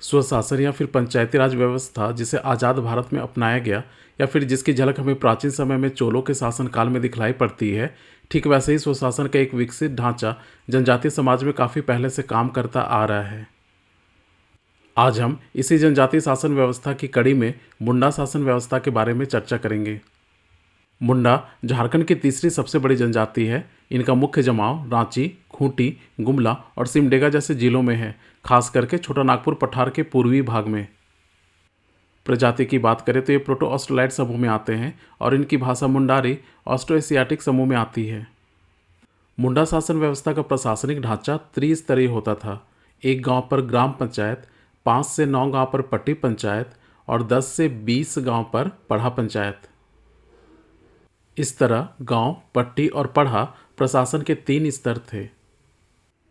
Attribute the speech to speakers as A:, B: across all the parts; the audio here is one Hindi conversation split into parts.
A: स्वशासन या फिर पंचायती राज व्यवस्था जिसे आज़ाद भारत में अपनाया गया या फिर जिसकी झलक हमें प्राचीन समय में चोलों के शासनकाल में दिखलाई पड़ती है, ठीक वैसे ही स्वशासन का एक विकसित ढांचा जनजातीय समाज में काफ़ी पहले से काम करता आ रहा है। आज हम इसी जनजातीय शासन व्यवस्था की कड़ी में मुंडा शासन व्यवस्था के बारे में चर्चा करेंगे। मुंडा झारखंड की तीसरी सबसे बड़ी जनजाति है। इनका मुख्य जमाव रांची, खूंटी, गुमला और सिमडेगा जैसे जिलों में है, खास करके छोटा नागपुर पठार के पूर्वी भाग में। प्रजाति की बात करें तो ये प्रोटो ऑस्ट्रोलाइड समूह में आते हैं और इनकी भाषा मुंडारी ऑस्ट्रो एशियाटिक समूह में आती है। मुंडा शासन व्यवस्था का प्रशासनिक ढांचा त्रिस्तरीय होता था। एक गांव पर ग्राम पंचायत, 5 से 9 गांव पर पट्टी पंचायत और 10 से 20 गांव पर पढ़ा पंचायत। इस तरह गांव, पट्टी और पढ़ा प्रशासन के 3 स्तर थे।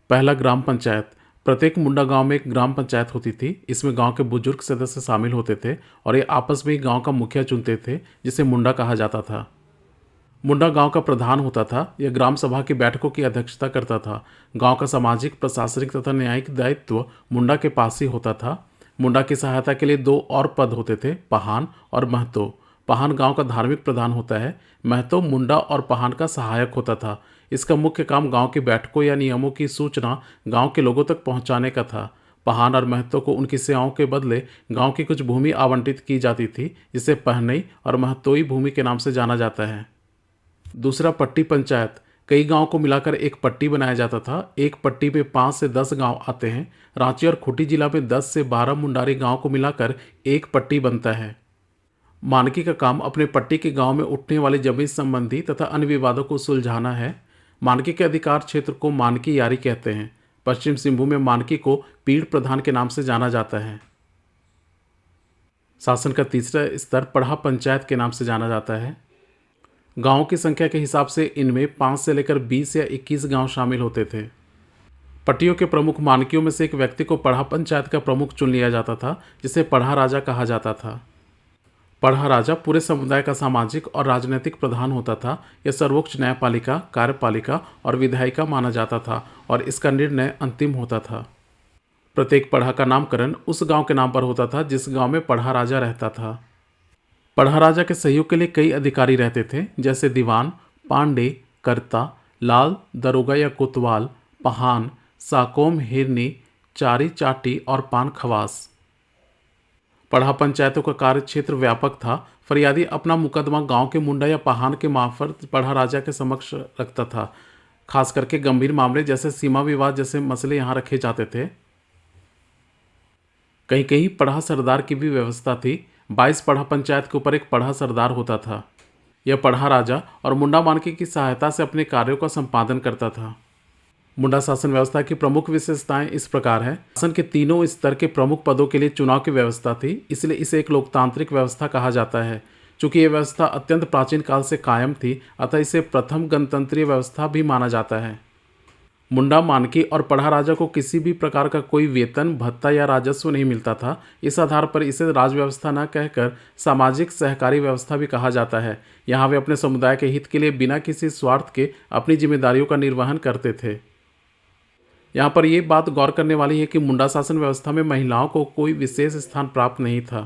A: पहला, ग्राम पंचायत। प्रत्येक मुंडा गांव में एक ग्राम पंचायत होती थी। इसमें गांव के बुजुर्ग सदस्य शामिल होते थे और ये आपस में ही गांव का मुखिया चुनते थे, जिसे मुंडा कहा जाता था। मुंडा गांव का प्रधान होता था। यह ग्राम सभा की बैठकों की अध्यक्षता करता था। गांव का सामाजिक, प्रशासनिक तथा न्यायिक दायित्व मुंडा के पास ही होता था। मुंडा की सहायता के लिए 2 और पद होते थे, पहान और महतो। पहान गांव का धार्मिक प्रधान होता है। महतो मुंडा और पहान का सहायक होता था। इसका मुख्य काम गांव की बैठकों या नियमों की सूचना गांव के लोगों तक पहुंचाने का था। पहान और महतो को उनकी सेवाओं के बदले गांव की कुछ भूमि आवंटित की जाती थी, जिसे पहनई और महतोई भूमि के नाम से जाना जाता है। दूसरा, पट्टी पंचायत। कई गांव को मिलाकर एक पट्टी बनाया जाता था। एक पट्टी में 5 से 10 गांव आते हैं। रांची और खूंटी जिला में 10 से 12 मुंडारी गांव को मिलाकर एक पट्टी बनता है। मानकी का काम अपने पट्टी के गांव में उठने वाले जमीन संबंधी तथा अन्य विवादों को सुलझाना है। मानकी के अधिकार क्षेत्र को मानकी यारी कहते हैं। पश्चिम सिंहभूम में मानकी को पीड़ प्रधान के नाम से जाना जाता है। शासन का तीसरा स्तर पढ़ा पंचायत के नाम से जाना जाता है। गांवों की संख्या के हिसाब से इनमें 5 से लेकर 20 या 21 गांव शामिल होते थे। पट्टियों के प्रमुख मानकियों में से एक व्यक्ति को पढ़ा पंचायत का प्रमुख चुन लिया जाता था, जिसे पढ़ा राजा कहा जाता था। पढ़ा राजा पूरे समुदाय का सामाजिक और राजनीतिक प्रधान होता था। यह सर्वोच्च न्यायपालिका, कार्यपालिका और विधायिका माना जाता था और इसका निर्णय अंतिम होता था। प्रत्येक पढ़ा का नामकरण उस गांव के नाम पर होता था जिस गांव में पढ़ा राजा रहता था। पढ़ा राजा के सहयोग के लिए कई अधिकारी रहते थे, जैसे दीवान, पांडे, कर्ता, लाल, दरोगा या कोतवाल, पहान, साकोम हिरनी, चारी चाटी और पान खवास। पढ़ा पंचायतों का कार्य क्षेत्र व्यापक था। फरियादी अपना मुकदमा गांव के मुंडा या पहान के मार्फत पढ़ा राजा के समक्ष रखता था। खास करके गंभीर मामले जैसे सीमा विवाद जैसे मसले यहाँ रखे जाते थे। कहीं कहीं पढ़ा सरदार की भी व्यवस्था थी। 22 पढ़ा पंचायत के ऊपर एक पढ़ा सरदार होता था। यह पढ़ा राजा और मुंडा मानकी की सहायता से अपने कार्यों का संपादन करता था। मुंडा शासन व्यवस्था की प्रमुख विशेषताएं इस प्रकार हैं। शासन के तीनों स्तर के प्रमुख पदों के लिए चुनाव की व्यवस्था थी, इसलिए इसे एक लोकतांत्रिक व्यवस्था कहा जाता है। चूंकि यह व्यवस्था अत्यंत प्राचीन काल से कायम थी, अतः इसे प्रथम गणतंत्रीय व्यवस्था भी माना जाता है। मुंडा, मानकी और पढ़ा राजा को किसी भी प्रकार का कोई वेतन, भत्ता या राजस्व नहीं मिलता था। इस आधार पर इसे राज व्यवस्था न कहकर सामाजिक सहकारी व्यवस्था भी कहा जाता है। यहाँ वे अपने समुदाय के हित के लिए बिना किसी स्वार्थ के अपनी जिम्मेदारियों का निर्वहन करते थे। यहाँ पर यह बात गौर करने वाली है कि मुंडा शासन व्यवस्था में महिलाओं को कोई विशेष स्थान प्राप्त नहीं था।